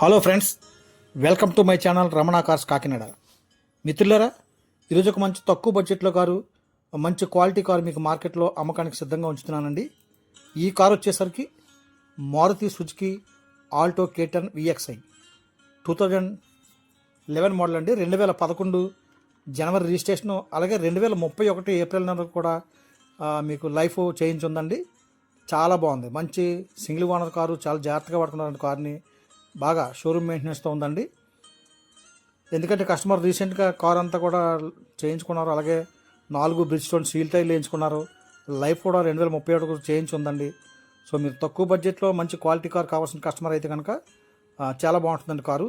Hello friends, welcome to my channel Ramana cars Kakinada. మిత్రులారా, ఈరోజు ఒక మంచి తక్కువ బడ్జెట్లో కారు, మంచి క్వాలిటీ కారు మీకు మార్కెట్లో అమ్మకానికి సిద్ధంగా ఉంచుతున్నానండి. ఈ కారు వచ్చేసరికి Maruti Suzuki Alto K10 VXi 2011 model అండి. 2011 జనవరి రిజిస్ట్రేషను, అలాగే 2031 ఏప్రిల్ నెల కూడా మీకు లైఫ్ చేంజ్ ఉందండి. చాలా బాగుంది. మంచి సింగిల్ ఓనర్ కారు, చాలా జాగ్రత్తగా పడుతున్నారండి కార్ని. బాగా షోరూమ్ మెయింటెనెన్స్తో ఉందండి. ఎందుకంటే కస్టమర్ రీసెంట్గా కార్ అంతా కూడా చేయించుకున్నారు. అలాగే 4 బ్రిడ్జ్ స్టోన్ సీల్ టైర్లు వేయించుకున్నారు. లైఫ్ కూడా 2031 చేయించి ఉందండి. సో మీరు తక్కువ బడ్జెట్లో మంచి క్వాలిటీ కార్ కావాల్సిన కస్టమర్ అయితే కనుక చాలా బాగుంటుందండి కారు.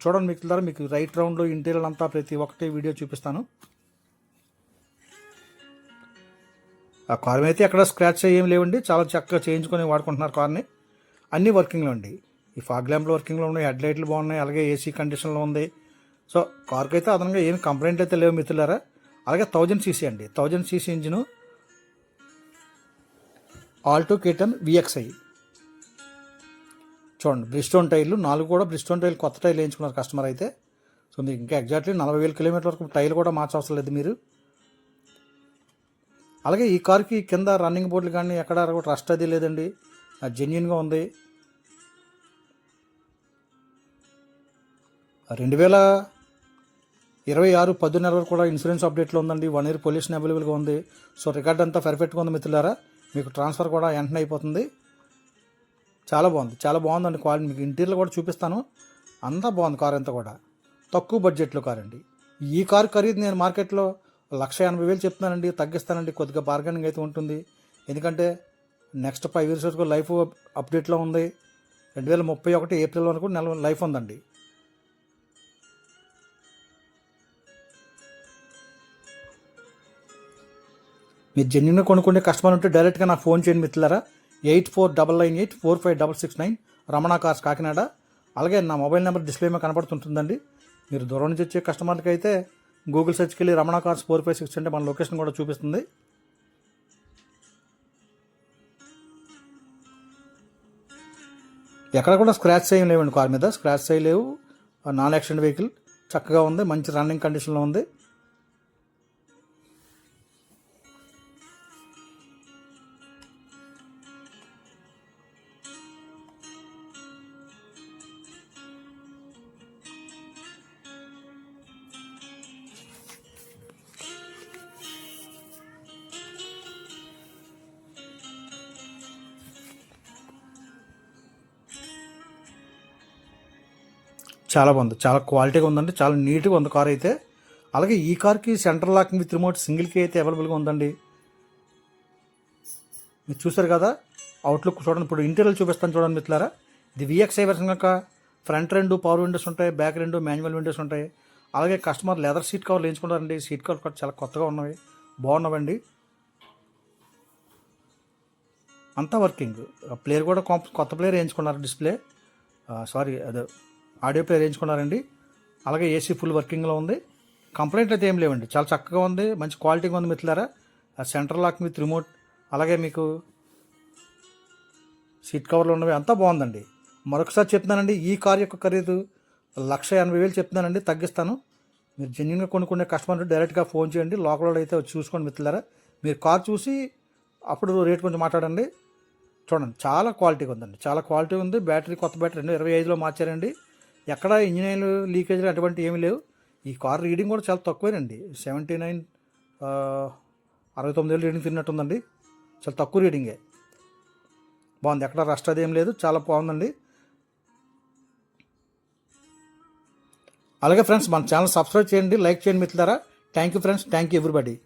చూడండి మిత్రులారా, మీకు రైట్ రౌండ్లో ఇంటీరియర్ అంతా ప్రతి ఒక్కటి వీడియో చూపిస్తాను. ఆ కారు అయితే ఎక్కడ స్క్రాచ్ ఏం లేవండి. చాలా చక్కగా చేయించుకొని వాడుకుంటున్నారు కార్ని. అన్నీ వర్కింగ్లో అండి. ఈ ఫాగ్ ల్యాంప్లు వర్కింగ్లో ఉన్నాయి, హెడ్ లైట్లు బాగున్నాయి, అలాగే ఏసీ కండిషన్లో ఉంది. సో కార్కి అయితే అదనంగా ఏమి కంప్లైంట్ అయితే లేవు మిత్రులారా. అలాగే 1000cc అండి, 1000cc engine Alto K10 VXi. చూడండి, బ్రిస్టోన్ టైర్లు 4 కూడా బ్రిస్టోన్ టైర్లు, కొత్త టైర్లు వేయించుకున్నారు కస్టమర్ అయితే. సో మీకు ఇంకా ఎగ్జాక్ట్లీ 40,000 కిలోమీటర్ల వరకు టైర్లు కూడా మార్చవసరం లేదు మీరు. అలాగే ఈ కార్కి కింద రన్నింగ్ బోర్డులు కానీ ఎక్కడ రస్ట్ అది లేదండి, జెన్యున్గా ఉంది. 2026 10 నెలల వరకు కూడా ఇన్సూరెన్స్ అప్డేట్లో ఉందండి. 1 year పొల్యూషన్ అవైలబుల్గా ఉంది. సో రికార్డ్ అంతా పర్ఫెక్ట్గా ఉంది మిత్రులారా. మీకు ట్రాన్స్ఫర్ కూడా వెంటనే అయిపోతుంది. చాలా బాగుంది, చాలా బాగుందండి క్వాలిటీ. మీకు ఇంటీరియర్ కూడా చూపిస్తాను. అంతా బాగుంది కార్ అంతా కూడా. తక్కువ బడ్జెట్లో కార్ అండి. ఈ కారు ఖరీదు నేను మార్కెట్లో 1,80,000 చెప్తున్నానండి. తగ్గిస్తానండి, కొద్దిగా బార్గెనింగ్ అయితే ఉంటుంది. ఎందుకంటే నెక్స్ట్ 5 years వరకు లైఫ్ అప్డేట్లో ఉంది. 2031 ఏప్రిల్ వరకు లైఫ్ ఉందండి. మీరు జెన్యున్గా కొనుక్కునే కస్టమర్ ఉంటే డైరెక్ట్గా నాకు ఫోన్ చేయండి మిత్రులారా. 8498456669 రమణ కార్స్ కాకినాడ. అలాగే నా మొబైల్ నెంబర్ డిస్ప్లే మీద కనబడుతుంటుందండి. మీరు దూరం నుంచి వచ్చే కస్టమర్కి అయితే గూగుల్ సెర్చ్కి వెళ్ళి రమణ కార్స్ 456 అంటే మన లొకేషన్ కూడా చూపిస్తుంది. ఎక్కడ కూడా స్క్రాచ్ ఏం లేవండి కార్ మీద, స్క్రాచ్ లేవు. నాన్ యాక్సిడెంట్ వెహికల్ చక్కగా ఉంది, మంచి రన్నింగ్ కండిషన్లో ఉంది. చాలా బాగుంది, చాలా క్వాలిటీగా ఉందండి, చాలా నీట్గా ఉంది కార్ అయితే. అలాగే ఈ కార్కి central locking with remote single key అయితే అవైలబుల్గా ఉందండి. మీరు చూసారు కదా, అవుట్లుక్ చూడండి. ఇప్పుడు ఇంటీరియర్ చూపిస్తాను చూడండి మిత్రులారా. ఇది VXi వెర్షన్ కనుక ఫ్రంట్ 2 పవర్ విండోస్ ఉంటాయి, బ్యాక్ 2 మాన్యువల్ విండోస్ ఉంటాయి. అలాగే కస్టమర్ లెదర్ సీట్ కవర్లు వేయించుకుంటారండి. సీట్ కవర్ కూడా చాలా కొత్తగా ఉన్నవి, బాగున్నవండి. అంతా వర్కింగ్. ప్లేయర్ కూడా కొత్త ప్లేయర్ వేయించుకున్నారు. డిస్ప్లే అదే ఆడియో ప్లేయర్ వేయించుకున్నారండి. అలాగే ఏసీ ఫుల్ వర్కింగ్లో ఉంది. కంప్లైంట్ అయితే ఏం లేవండి, చాలా చక్కగా ఉంది, మంచి క్వాలిటీగా ఉంది మిత్రులారా. సెంట్రల్ లాక్ విత్ రిమోట్, అలాగే మీకు సీట్ కవర్లు ఉన్నవి, అంతా బాగుందండి. మరొకసారి చెప్తున్నానండి, ఈ కార్ యొక్క ఖరీదు 1,80,000 చెప్తున్నానండి. తగ్గిస్తాను. మీరు జెన్యున్గా కొనుక్కునే కస్టమర్ డైరెక్ట్గా ఫోన్ చేయండి. లోకల్ అయితే వచ్చి చూసుకోండి మిత్రులారా. మీరు కార్ చూసి అప్పుడు రేట్ కొంచెం మాట్లాడండి. చూడండి, చాలా క్వాలిటీగా ఉందండి, చాలా క్వాలిటీ ఉంది. బ్యాటరీ కొత్త బ్యాటరీ 2025లో మార్చారండి. ఎక్కడ ఇంజనీర్ లీకేజ్లు అటువంటి ఏమీ లేవు. ఈ కార్ రీడింగ్ కూడా చాలా తక్కువేనండి. 79 69 రీడింగ్ తిన్నట్టుందండి. చాలా తక్కువ రీడింగే. బాగుంది, ఎక్కడ రస్ట్ అదేం లేదు, చాలా బాగుందండి. అలాగే ఫ్రెండ్స్, మన ఛానల్ సబ్స్క్రైబ్ చేయండి, లైక్ చేయండి మిత్రులారా. Thank you friends, thank you everybody.